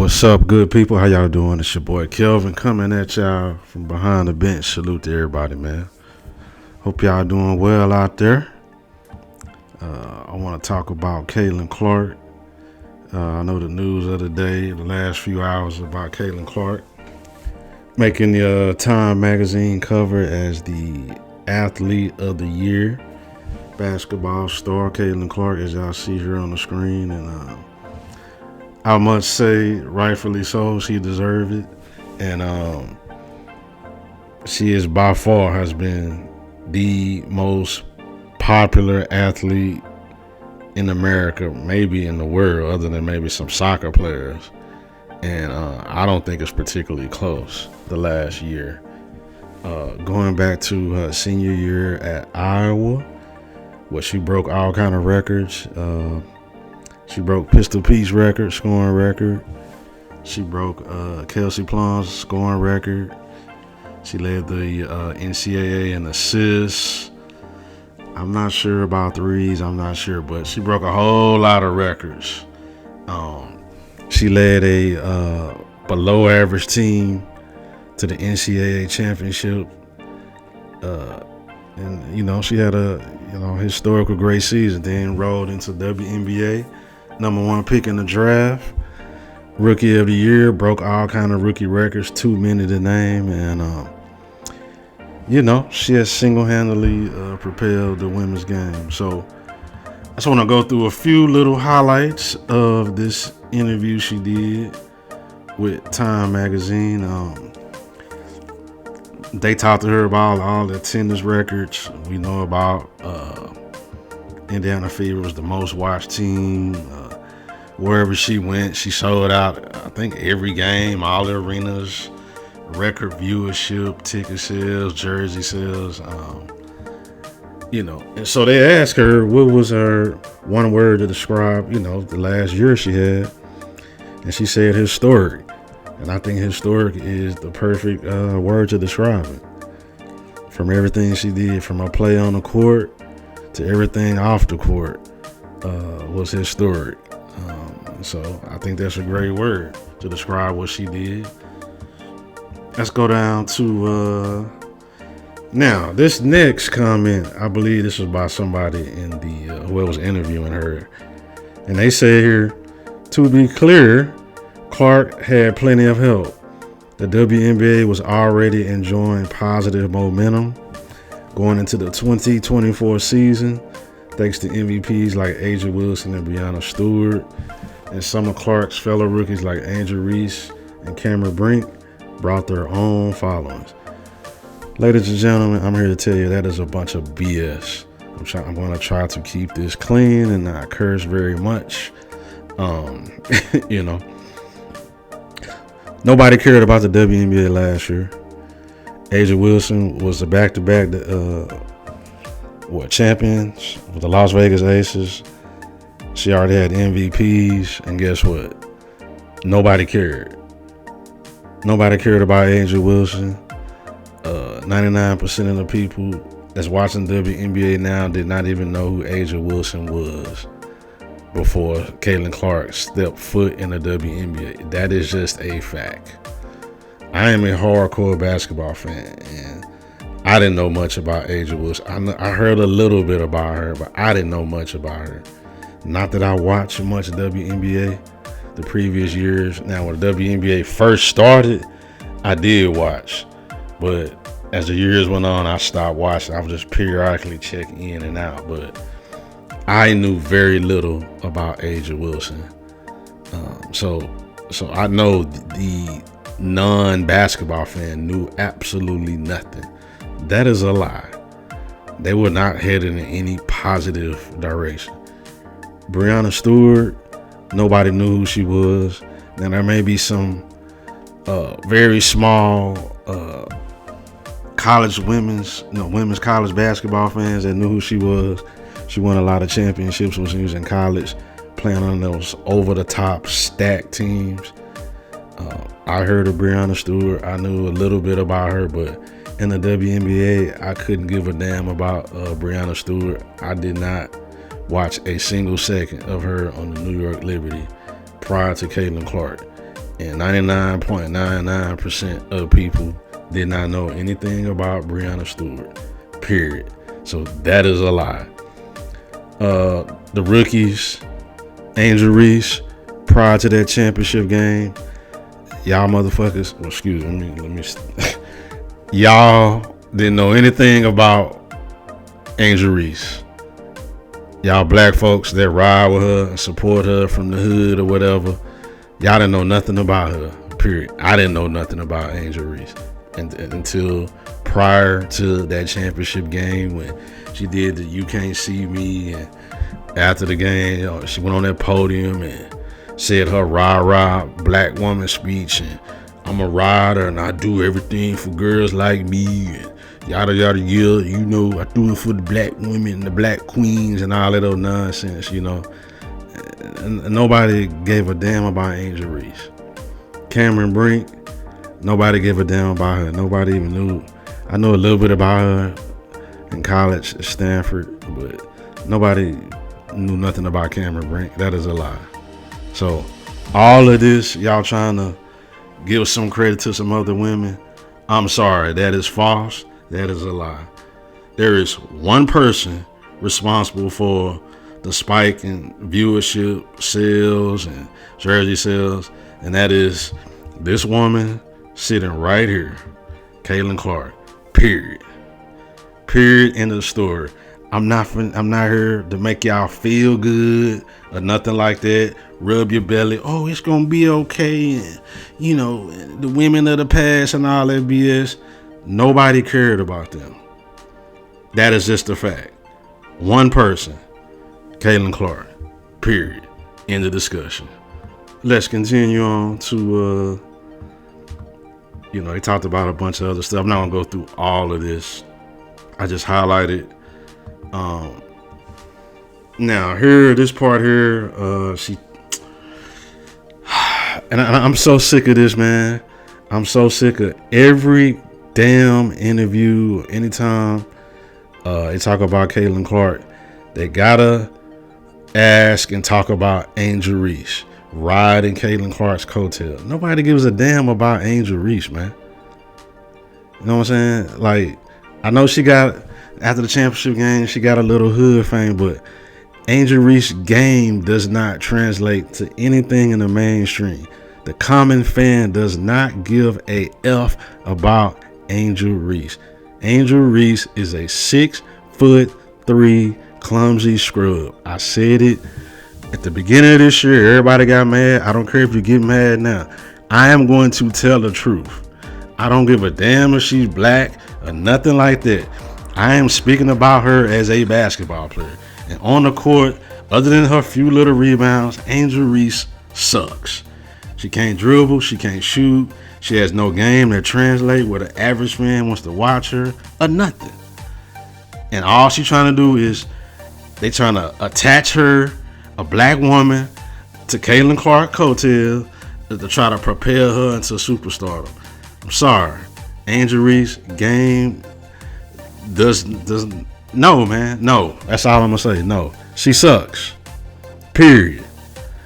What's up, good people? How y'all doing? It's your boy Kelvin coming at y'all from behind the bench. Salute to everybody, man. Hope y'all doing well out there. I want to talk about Caitlin Clark. I know the news of the day, the last few hours about Caitlin Clark making the Time magazine cover as the Athlete of the Year. Basketball star Caitlin Clark, as y'all see here on the screen, and I must say, rightfully so, she deserved it, and she is by far has been the most popular athlete in America, maybe in the world, other than maybe some soccer players. And I don't think it's particularly close the last year. Going back to her senior year at Iowa, where she broke all kind of records. She broke Pistol Pete's record, scoring record. She broke Kelsey Plum's scoring record. She led the NCAA in assists. I'm not sure about threes. I'm not sure, but she broke a whole lot of records. She led a below average team to the NCAA championship. And she had a historical great season. Then rolled into WNBA. Number one pick in the draft, rookie of the year, broke all kind of rookie records, too many to name, and she has single-handedly propelled the women's game. So I just want to go through a few little highlights of this interview she did with Time magazine. They talked to her about all the attendance records. We know about Indiana Fever was the most watched team. Wherever she went, she sold out, I think, every game, all the arenas, record viewership, ticket sales, jersey sales. And so they asked her what was her one word to describe, the last year she had. And she said historic. And I think historic is the perfect word to describe it. From everything she did, from her play on the court to everything off the court, was historic. So I think that's a great word to describe what she did. Let's go down to now this next comment. I believe this was by somebody in the whoever was interviewing her, and they say here, to be clear, Clark had plenty of help. The WNBA was already enjoying positive momentum going into the 2024 season, thanks to MVPs like A'ja Wilson and Breanna Stewart, and some of Clark's fellow rookies like Angel Reese and Cameron Brink brought their own followings. Ladies and gentlemen, I'm here to tell you that is a bunch of BS. I'm going to try to keep this clean and not curse very much. Nobody cared about the WNBA last year. A'ja Wilson was the back-to-back champions with the Las Vegas Aces. She already had MVPs, and guess what? Nobody cared. Nobody cared about A'ja Wilson. 99% of the people that's watching WNBA now did not even know who A'ja Wilson was before Caitlin Clark stepped foot in the WNBA. That is just a fact. I am a hardcore basketball fan, and I didn't know much about A'ja Wilson. I heard a little bit about her, but I didn't know much about her. Not that I watched much WNBA the previous years. Now, when the WNBA first started, I did watch. But as the years went on, I stopped watching. I was just periodically checking in and out. But I knew very little about A'ja Wilson. So I know the non-basketball fan knew absolutely nothing. That is a lie. They were not headed in any positive direction. Breanna Stewart, nobody knew who she was. Now there may be some very small women's college basketball fans that knew who she was. She won a lot of championships when she was in college, playing on those over-the-top stacked teams. I heard of Breanna Stewart. I knew a little bit about her, but in the WNBA, I couldn't give a damn about Breanna Stewart. I did not watch a single second of her on the New York Liberty prior to Caitlin Clark. And 99.99% of people did not know anything about Breanna Stewart. Period. So that is a lie. The rookies, Angel Reese, prior to that championship game, y'all motherfuckers, well, excuse me, let me y'all didn't know anything about Angel Reese. Y'all black folks that ride with her and support her from the hood or whatever, y'all didn't know nothing about her. Period. I didn't know nothing about Angel Reese until prior to that championship game when she did the "You Can't See Me," and after the game, she went on that podium and said her rah black woman speech, and I'm a rider and I do everything for girls like me, and yada yada yada. You know, I do it for the black women, the black queens, and all that old nonsense. You know, and nobody gave a damn about Angel Reese. Cameron Brink, nobody gave a damn about her. Nobody even knew. I know a little bit about her in college at Stanford, but nobody knew nothing about Cameron Brink. That is a lie. So all of this, y'all trying to give some credit to some other women, I'm sorry, that is false. That is a lie. There is one person responsible for the spike in viewership, sales, and jersey sales, and that is this woman sitting right here, Caitlin Clark. Period. End of the story. I'm not here to make y'all feel good or nothing like that. Rub your belly. Oh, it's gonna be okay. And, you know, the women of the past and all that BS. Nobody cared about them. That is just a fact. One person, Caitlin Clark. Period. End of discussion. Let's continue on to they talked about a bunch of other stuff. I'm not gonna go through all of this. I just highlighted. Now here, this part here, I'm so sick of this, man. I'm so sick of every damn interview. Anytime they talk about Caitlin Clark, they gotta ask and talk about Angel Reese riding Caitlin Clark's coattail. Nobody gives a damn about Angel Reese, man. You know what I'm saying? Like, I know she got, after the championship game, she got a little hood fame, but Angel Reese game does not translate to anything in the mainstream. The common fan does not give a F about Angel Reese. Angel Reese is a 6'3" clumsy scrub. I said it at the beginning of this year. Everybody got mad. I don't care if you get mad now. I am going to tell the truth. I don't give a damn if she's black or nothing like that. I am speaking about her as a basketball player. And on the court, other than her few little rebounds, Angel Reese sucks. She can't dribble. She can't shoot. She has no game that translates where the average fan wants to watch her or nothing. And all she's trying to do is they trying to attach her, a black woman, to Caitlin Clark coattail to try to propel her into superstardom. I'm sorry. Angel Reese game doesn't no, man. No. That's all I'm gonna say. No. She sucks. Period.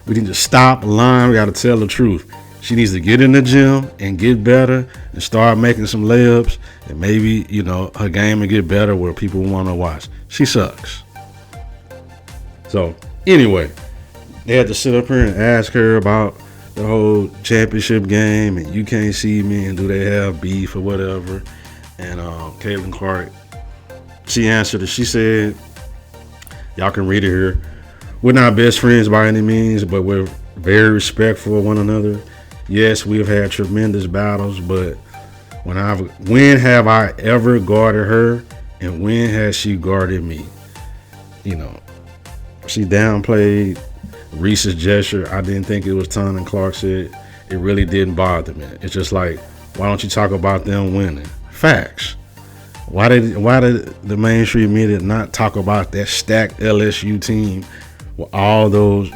We need to stop lying. We gotta tell the truth. She needs to get in the gym and get better and start making some layups, and maybe, her game will get better where people want to watch. She sucks. So, anyway, they had to sit up here and ask her about the whole championship game and You Can't See Me and do they have beef or whatever. And Caitlin Clark, she answered it. She said, y'all can read it here. We're not best friends by any means, but we're very respectful of one another. Yes, we've had tremendous battles, but when have I ever guarded her, and when has she guarded me? She downplayed Reese's gesture. I didn't think it was ton, and Clark said it really didn't bother me. It's just like, why don't you talk about them winning? Facts. Why did the mainstream media not talk about that stacked LSU team with all those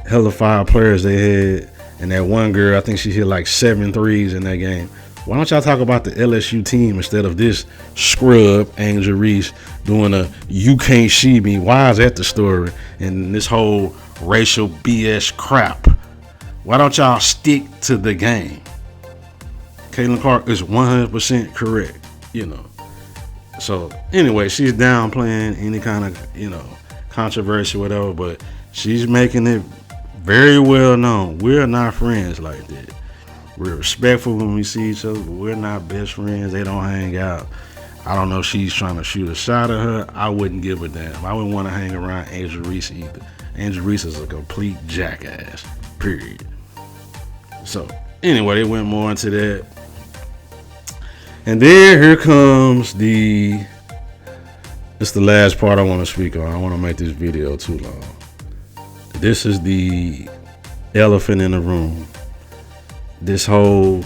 hella fire players they had? And that one girl, I think she hit like 7 threes in that game. Why don't y'all talk about the LSU team instead of this scrub, Angel Reese, doing a You Can't See Me? Why is that the story? And this whole racial BS crap. Why don't y'all stick to the game? Caitlin Clark is 100% correct, you know. So anyway, she's downplaying any kind of, controversy, whatever, but she's making it very well known. We're not friends like that. We're respectful when we see each other, but we're not best friends. They don't hang out. I don't know if she's trying to shoot a shot at her. I wouldn't give a damn. I wouldn't want to hang around Angel Reese either. Angel Reese is a complete jackass, period. So anyway, they went more into that. And then here comes it's the last part I want to speak on. I don't want to make this video too long. This is the elephant in the room. This whole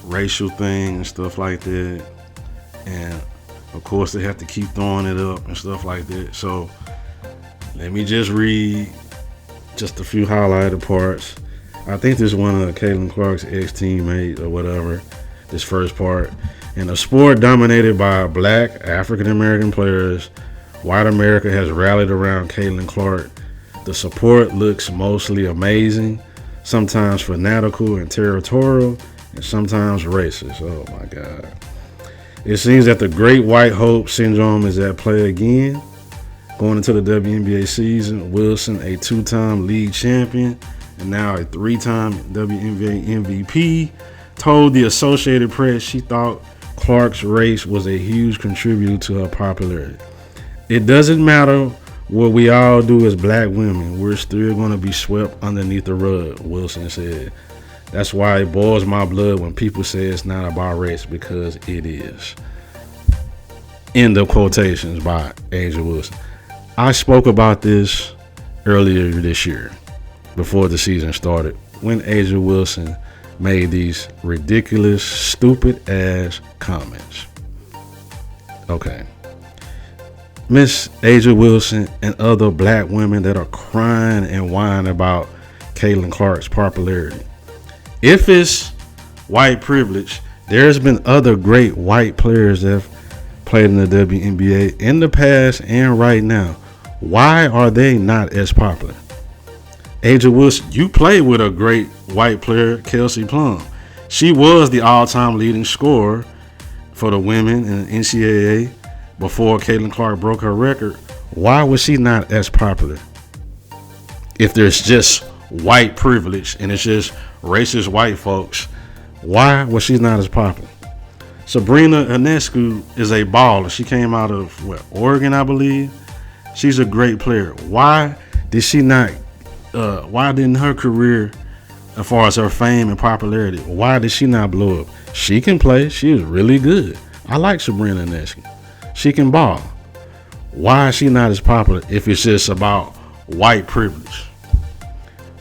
racial thing and stuff like that. And of course they have to keep throwing it up and stuff like that. So let me just read just a few highlighted parts. I think this is one of Caitlin Clark's ex-teammates or whatever. This first part. In a sport dominated by black African-American players, white America has rallied around Caitlin Clark. The support looks mostly amazing, sometimes fanatical and territorial, and sometimes racist. Oh my God. It seems that the great white hope syndrome is at play again. Going into the WNBA season, Wilson, a two-time league champion and now a three-time WNBA MVP, told the Associated Press she thought Clark's race was a huge contributor to her popularity. It doesn't matter what we all do as black women, we're still going to be swept underneath the rug, Wilson said. That's why it boils my blood when people say it's not about race, because it is. End of quotations by A'ja Wilson. I spoke about this earlier this year, before the season started, when A'ja Wilson made these ridiculous, stupid ass comments. Okay. Miss A'ja Wilson and other black women that are crying and whining about Caitlin Clark's popularity. If it's white privilege, there's been other great white players that have played in the WNBA in the past and right now. Why are they not as popular? A'ja Wilson, you played with a great white player, Kelsey Plum. She was the all-time leading scorer for the women in the NCAA before Caitlin Clark broke her record. Why was she not as popular? If there's just white privilege and it's just racist white folks, why was she not as popular? Sabrina Ionescu is a baller. She came out of Oregon, I believe. She's a great player. Why didn't her career, as far as her fame and popularity, why did she not blow up? She can play. She is really good. I like Sabrina Ionescu. She can ball. Why is she not as popular if it's just about white privilege?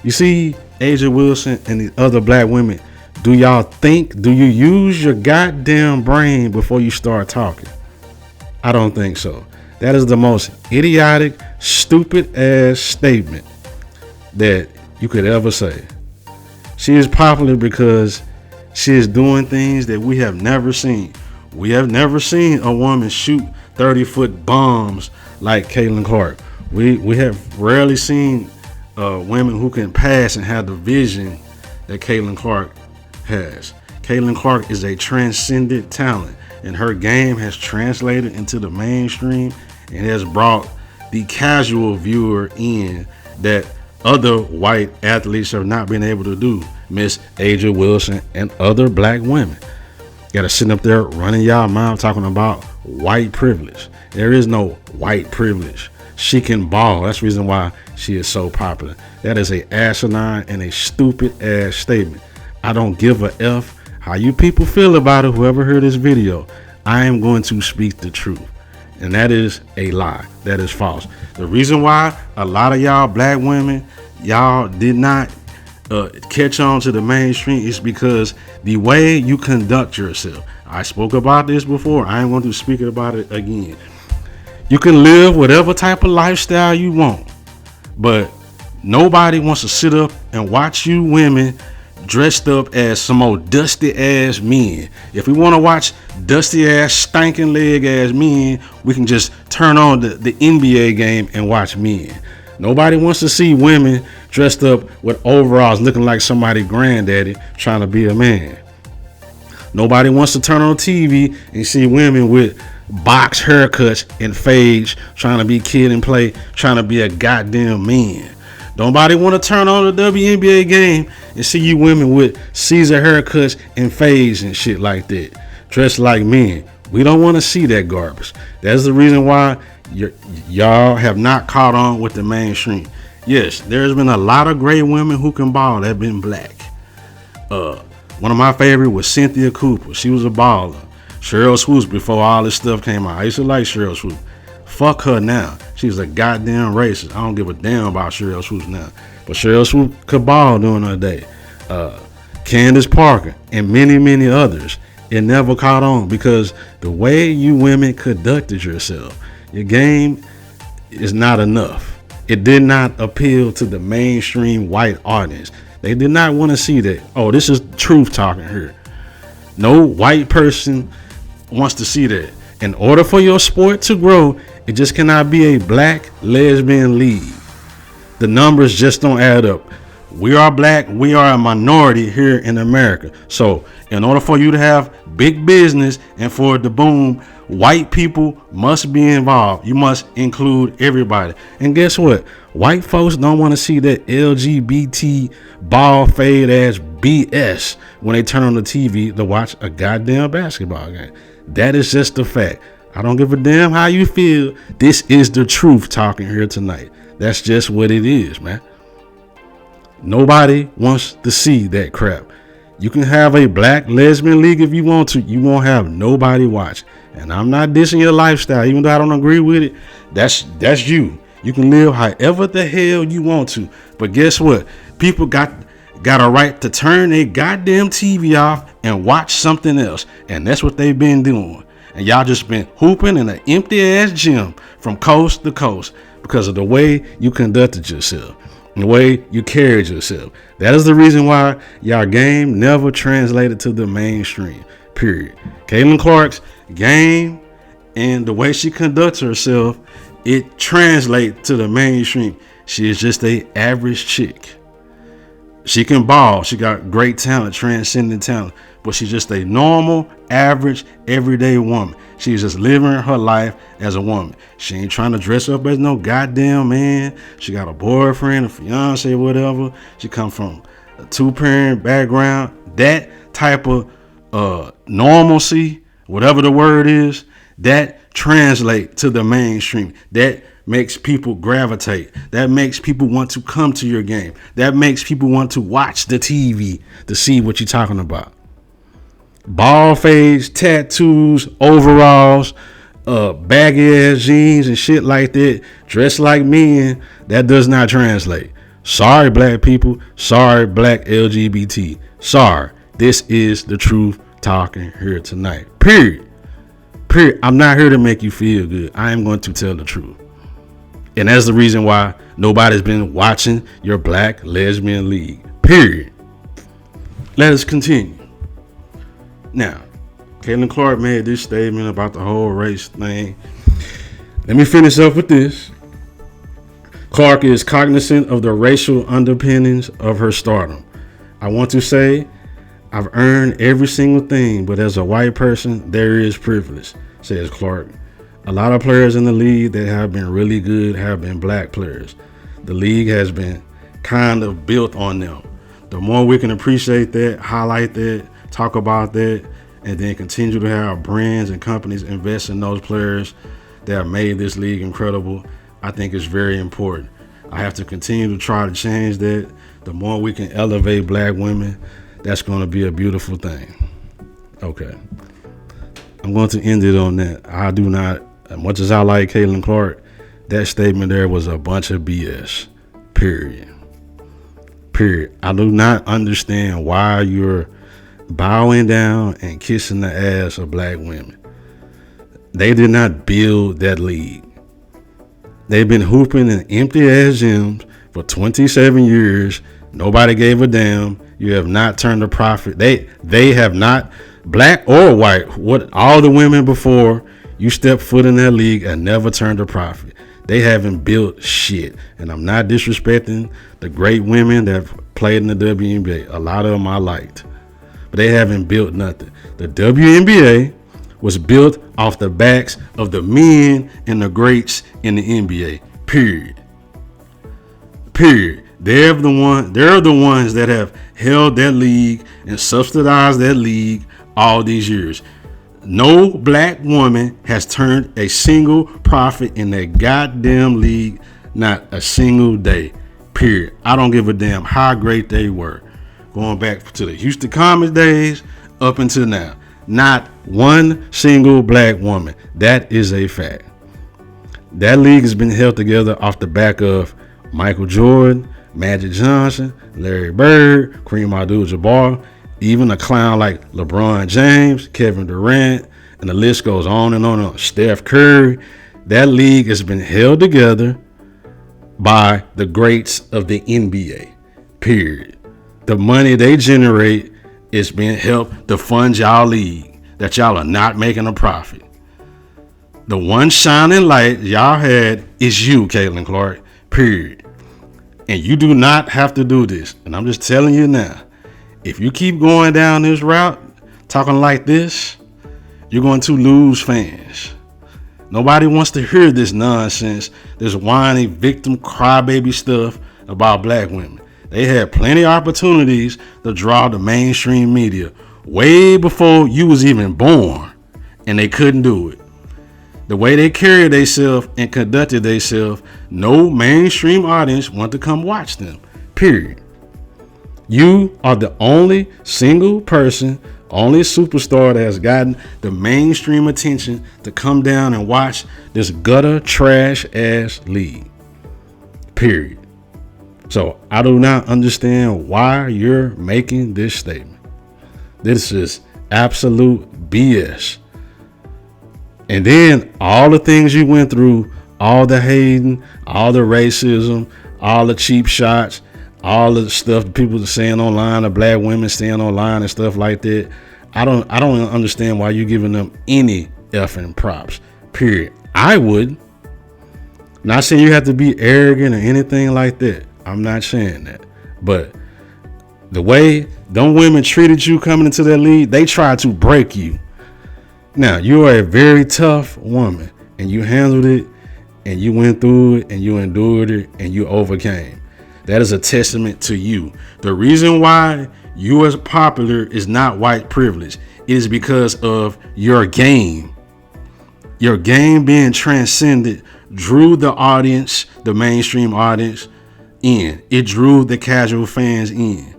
You see, A'ja Wilson and the other black women, do you use your goddamn brain before you start talking? I don't think so. That is the most idiotic, stupid ass statement that you could ever say. She is popular because she is doing things that we have never seen. We have never seen a woman shoot 30-foot bombs like Caitlin Clark. We have rarely seen women who can pass and have the vision that Caitlin Clark has. Caitlin Clark is a transcendent talent, and her game has translated into the mainstream and has brought the casual viewer in that other white athletes have not been able to do. Miss A'ja Wilson and other black women gotta sit up there running y'all mouth talking about white privilege. There is no white privilege. She can ball. That's the reason why she is so popular. That is a asinine and a stupid ass statement. I don't give a F how you people feel about it. Whoever heard this video, I am going to speak the truth. And that is a lie. That is false. The reason why a lot of y'all black women, y'all did not catch on to the mainstream is because the way you conduct yourself. I spoke about this before. I am going to speak about it again. You can live whatever type of lifestyle you want, but nobody wants to sit up and watch you women dressed up as some old dusty ass men. If we want to watch dusty ass, stinking leg ass men, we can just turn on the NBA game and watch men. Nobody wants to see women dressed up with overalls looking like somebody's granddaddy trying to be a man. Nobody wants to turn on TV and see women with box haircuts and fades trying to be kid and play, trying to be a goddamn man. Nobody want to turn on the WNBA game and see you women with Caesar haircuts and fades and shit like that, dressed like men. We don't want to see that garbage. That's the reason why y'all have not caught on with the mainstream. Yes, there's been a lot of great women who can ball that have been black. One of my favorite was Cynthia Cooper. She was a baller. Cheryl Swoops before all this stuff came out. I used to like Cheryl Swoops. Fuck her now. She's a goddamn racist. I don't give a damn about Cheryl Swoops now. But Cheryl Swoops could ball during her day. Candace Parker and many, many others. It never caught on because the way you women conducted yourself, your game is not enough. It did not appeal to the mainstream white audience. They did not want to see that. Oh, this is truth talking here. No white person wants to see that. In order for your sport to grow, it just cannot be a black lesbian league. The numbers just don't add up. We are black. We are a minority here in America. So in order for you to have big business and for it to boom, white people must be involved. You must include everybody. And guess what? White folks don't want to see that LGBT ball fade ass BS when they turn on the TV to watch a goddamn basketball game. That is just a fact. I don't give a damn how you feel. This is the truth talking here tonight. That's just what it is, man. Nobody wants to see that crap. You can have a black lesbian league if you want to. You won't have nobody watch. And I'm not dissing your lifestyle, even though I don't agree with it. That's you. You can live however the hell you want to. But guess what? People got a right to turn their goddamn TV off and watch something else. And that's what they've been doing. And y'all just been hooping in an empty ass gym from coast to coast because of the way you conducted yourself. The way you carried yourself. That is the reason why y'all game never translated to the mainstream. Period. Caitlin Clark's game and the way she conducts herself, it translates to the mainstream. She is just a average chick. She can ball. She got great talent, transcendent talent. But she's just a normal, average, everyday woman. She's just living her life as a woman. She ain't trying to dress up as no goddamn man. She got a boyfriend, a fiance, whatever. She come from a 2-parent background. That type of normalcy, whatever the word is, that translate to the mainstream. That makes people gravitate. That makes people want to come to your game. That makes people want to watch the TV to see what you're talking about. Ball fades, tattoos, overalls, baggy ass jeans and shit like that, dressed like men, that does not translate. Sorry, black people. Sorry, black LGBT. Sorry. This is the truth talking here tonight. Period. I'm not here to make you feel good. I am going to tell the truth. And that's the reason why nobody's been watching your black lesbian league. Period. Let us continue. Now, Caitlin Clark made this statement about the whole race thing. Let me finish up with this. Clark is cognizant of the racial underpinnings of her stardom. I want to say, I've earned every single thing, but as a white person, there is privilege, says Clark. A lot of players in the league that have been really good have been black players. The league has been kind of built on them. The more we can appreciate that, highlight that, talk about that, and then continue to have brands and companies invest in those players that have made this league incredible, I think it's very important. I have to continue to try to change that. The more we can elevate black women, that's going to be a beautiful thing. Okay. I'm going to end it on that. I do not, as much as I like Caitlin Clark, that statement there was a bunch of BS. Period. I do not understand why you're bowing down and kissing the ass of black women. They did not build that league. They've been hooping in empty ass gyms for 27 years. Nobody gave a damn. You have not turned a profit. They have not, black or white, what all the women before you stepped foot in that league and never turned a profit. They haven't built shit. And I'm not disrespecting the great women that have played in the WNBA. A lot of them I liked. But they haven't built nothing. The WNBA was built off the backs of the men and the greats in the NBA. Period. They're the ones that have held that league and subsidized that league all these years. No black woman has turned a single profit in that goddamn league, not a single day. Period. I don't give a damn how great they were. Going back to the Houston Comets days up until now. Not one single black woman. That is a fact. That league has been held together off the back of Michael Jordan, Magic Johnson, Larry Bird, Kareem Abdul-Jabbar, even a clown like LeBron James, Kevin Durant, and the list goes on and on and on. Steph Curry. That league has been held together by the greats of the NBA. Period. The money they generate is being helped to fund y'all league that y'all are not making a profit. The one shining light y'all had is you, Caitlin Clark. Period. And you do not have to do this. And I'm just telling you now, if you keep going down this route, talking like this, you're going to lose fans. Nobody wants to hear this nonsense, this whiny victim crybaby stuff about black women. They had plenty of opportunities to draw the mainstream media way before you was even born, and they couldn't do it. The way they carried themselves and conducted themselves, no mainstream audience wanted to come watch them. Period. You are the only single person, only superstar that has gotten the mainstream attention to come down and watch this gutter trash ass league. Period. So I do not understand why you're making this statement. This is absolute BS. And then all the things you went through, all the hating, all the racism, all the cheap shots, all the stuff that people are saying online, the black women staying online and stuff like that. I don't understand why you're giving them any effing props. Period. I would. Not saying you have to be arrogant or anything like that. I'm not saying that. But the way them women treated you coming into that league, they tried to break you. Now, you are a very tough woman, and you handled it, and you went through it, and you endured it, and you overcame. That is a testament to you. The reason why you are popular is not white privilege. It is because of your game. Your game being transcended drew the audience, the mainstream audience, in. It drew the casual fans in.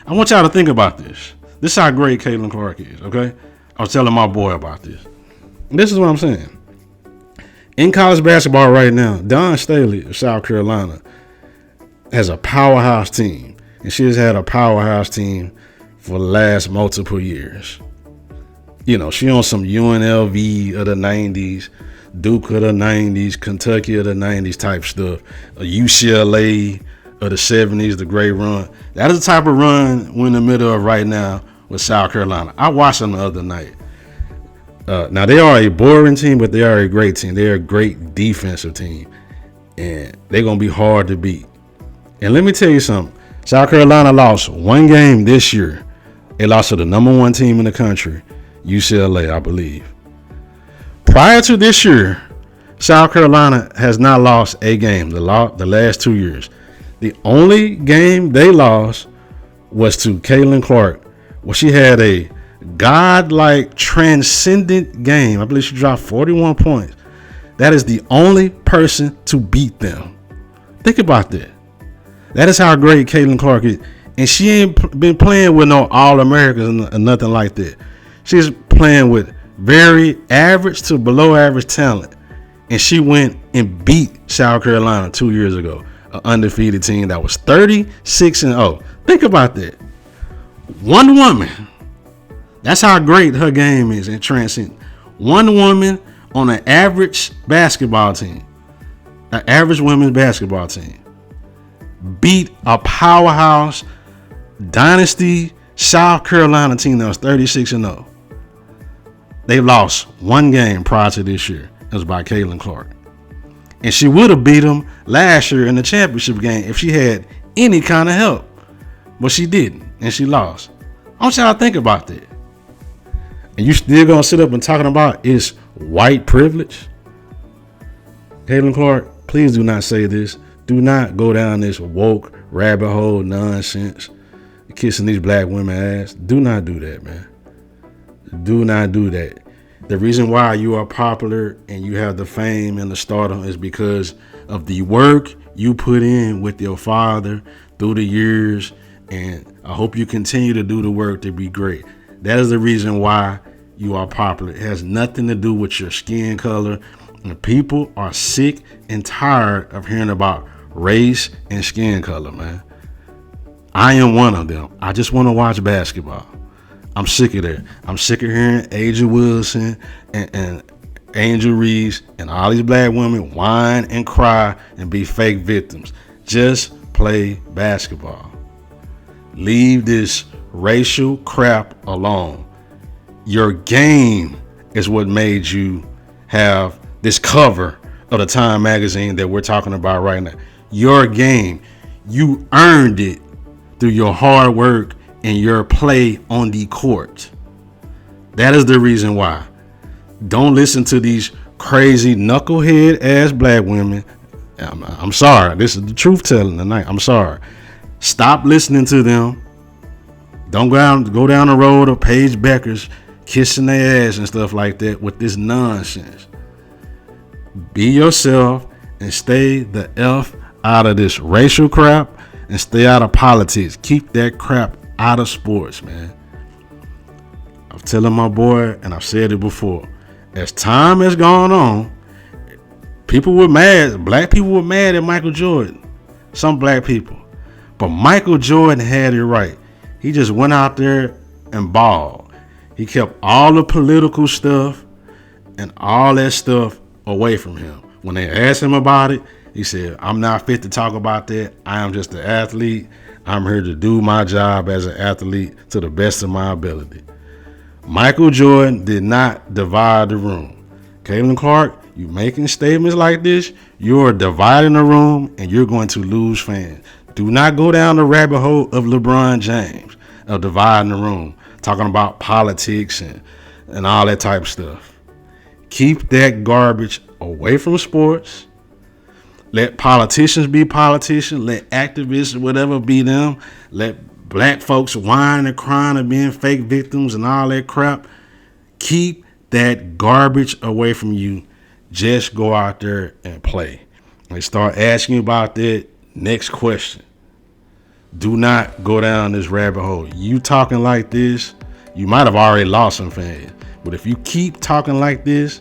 I want y'all to think about this. This is how great Caitlin Clark is, okay? I was telling my boy about this. And this is what I'm saying. In college basketball right now, Dawn Staley of South Carolina has a powerhouse team. And she has had a powerhouse team for the last multiple years. You know, she on some UNLV of the 90s, Duke of the 90s, Kentucky of the 90s type stuff, a UCLA of the 70s, the great run. That is the type of run we're in the middle of right now with South Carolina. I watched them the other night. Now, they are a boring team, but they are a great team. They're a great defensive team, and they're going to be hard to beat. And let me tell you something. South Carolina lost one game this year. They lost to the number one team in the country, UCLA, I believe. Prior to this year, South Carolina has not lost a game the last 2 years. The only game they lost was to Caitlin Clark, where she had a godlike, transcendent game. I believe she dropped 41 points. That is the only person to beat them. Think about that. That is how great Caitlin Clark is. And she ain't been playing with no All-Americans or nothing like that. She's playing with very average to below average talent. And she went and beat South Carolina 2 years ago. An undefeated team that was 36-0. Think about that. One woman. That's how great her game is and transcendent. One woman on an average basketball team, an average women's basketball team, beat a powerhouse dynasty South Carolina team that was 36-0. They lost one game prior to this year. It was by Caitlin Clark. And she would have beat him last year in the championship game if she had any kind of help. But she didn't, and she lost. I want y'all to think about that. And you still gonna sit up and talking about it's white privilege? Caitlin Clark, please do not say this. Do not go down this woke rabbit hole nonsense, kissing these black women ass. Do not do that, man. Do not do that. The reason why you are popular and you have the fame and the stardom is because of the work you put in with your father through the years, and I hope you continue to do the work to be great. That is the reason why you are popular. It has nothing to do with your skin color. And people are sick and tired of hearing about race and skin color, man. I am one of them. I just want to watch basketball. I'm sick of that. I'm sick of hearing A'ja Wilson and Angel Reese and all these black women whine and cry and be fake victims. Just play basketball. Leave this racial crap alone. Your game is what made you have this cover of the Time magazine that we're talking about right now. Your game. You earned it through your hard work and your play on the court. That is the reason why. Don't listen to these crazy knucklehead ass black women. I'm sorry. This is the truth telling tonight. I'm sorry. Stop listening to them. Don't go down the road of Paige Beckers kissing their ass and stuff like that with this nonsense. Be yourself and stay the F out of this racial crap and stay out of politics. Keep that crap out of sports, man. I'm telling my boy, and I've said it before, as time has gone on, people were mad. Black people were mad at Michael Jordan. Some black people. But Michael Jordan had it right. He just went out there and balled. He kept all the political stuff and all that stuff away from him. When they asked him about it, he said, I'm not fit to talk about that. I am just an athlete. I'm here to do my job as an athlete to the best of my ability. Michael Jordan did not divide the room. Caitlin Clark, you making statements like this, you're dividing the room and you're going to lose fans. Do not go down the rabbit hole of LeBron James, of dividing the room, talking about politics and all that type of stuff. Keep that garbage away from sports. Let politicians be politicians. Let activists, whatever, be them. Let black folks whine and crying and being fake victims and all that crap. Keep that garbage away from you. Just go out there and play. They start asking you about that. Next question. Do not go down this rabbit hole. You talking like this, you might have already lost some fans. But if you keep talking like this,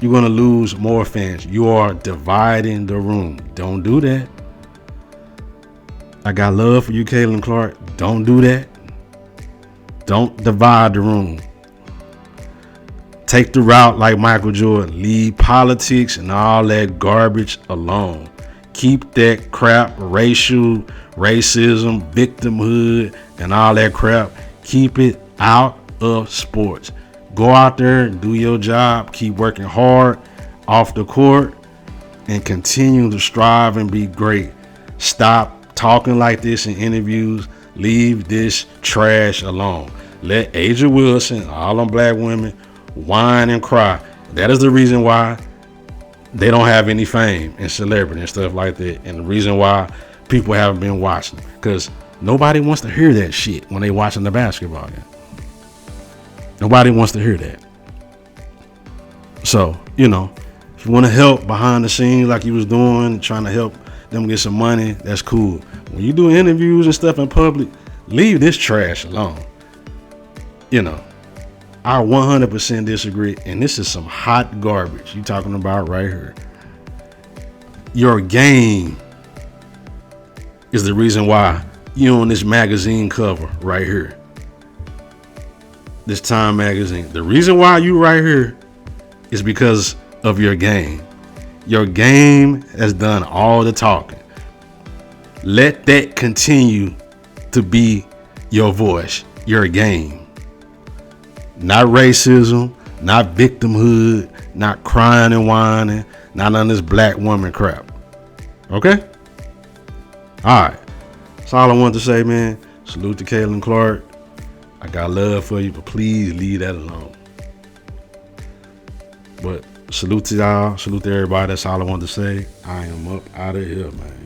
you're going to lose more fans. You are dividing the room. Don't do that. I got love for you, Caitlin Clark. Don't do that. Don't divide the room. Take the route like Michael Jordan. Leave politics and all that garbage alone. Keep that crap, racism, victimhood, and all that crap. Keep it out of sports. Go out there and do your job. Keep working hard off the court and continue to strive and be great. Stop talking like this in interviews. Leave this trash alone. Let A'ja Wilson, all them black women, whine and cry. That is the reason why they don't have any fame and celebrity and stuff like that. And the reason why people haven't been watching. Because nobody wants to hear that shit when they watching the basketball game. Nobody wants to hear that. So, if you want to help behind the scenes like you was doing, trying to help them get some money, that's cool. When you do interviews and stuff in public, leave this trash alone. I 100% disagree. And this is some hot garbage you talking about right here. Your game is the reason why you on this magazine cover right here. This Time magazine. The reason why you right here is because of your game. Your game has done all the talking. Let that continue to be your voice, your game. Not racism, not victimhood, not crying and whining, Not none of this black woman crap. Okay? Alright. That's all I wanted to say, man. Salute to Caitlin Clark. I got love for you, but please leave that alone. But salute to y'all. Salute to everybody. That's all I wanted to say. I am up out of here, man.